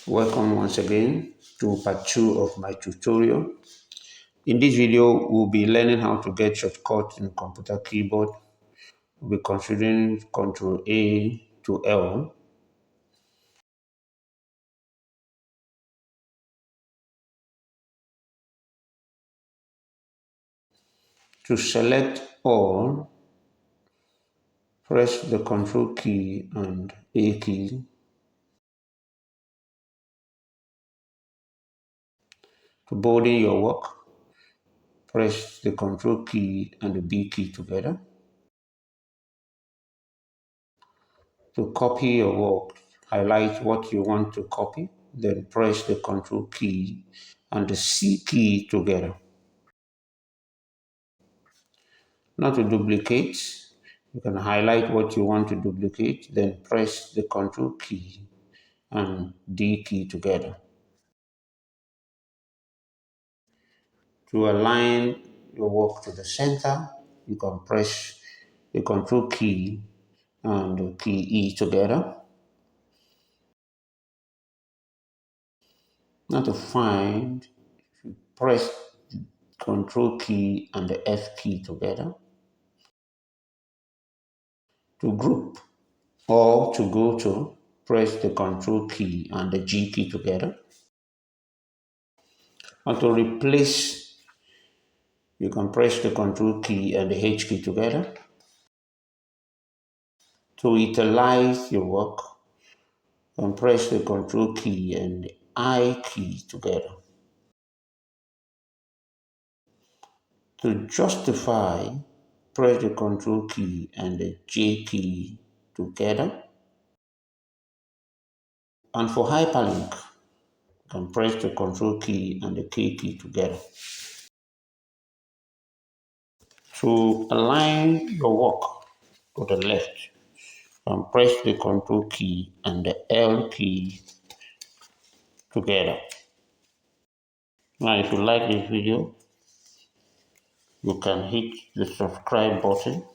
Welcome once again to part 2 of my tutorial. In this video, we'll be learning how to get shortcuts in computer keyboard. We'll be considering Ctrl A to L. To select all, press the Ctrl key and A key. To bold in your work, press the Ctrl key and the B key together. To copy your work, highlight what you want to copy, then press the Ctrl key and the C key together. Now to duplicate, you can highlight what you want to duplicate, then press the Ctrl key and D key together. To align your work to the center, you can press the Ctrl key and the key E together. Now to find, press the Ctrl key and the F key together. To group or to go to, press the Ctrl key and the G key together. And to replace, you can press the Ctrl key and the H key together. To utilize your work, you can press the Ctrl key and the I key together. To justify, press the Ctrl key and the J key together. And for hyperlink, you can press the Ctrl key and the K key together. To align your work to the left, you can press the Ctrl key and the L key together. Now, if you like this video, you can hit the subscribe button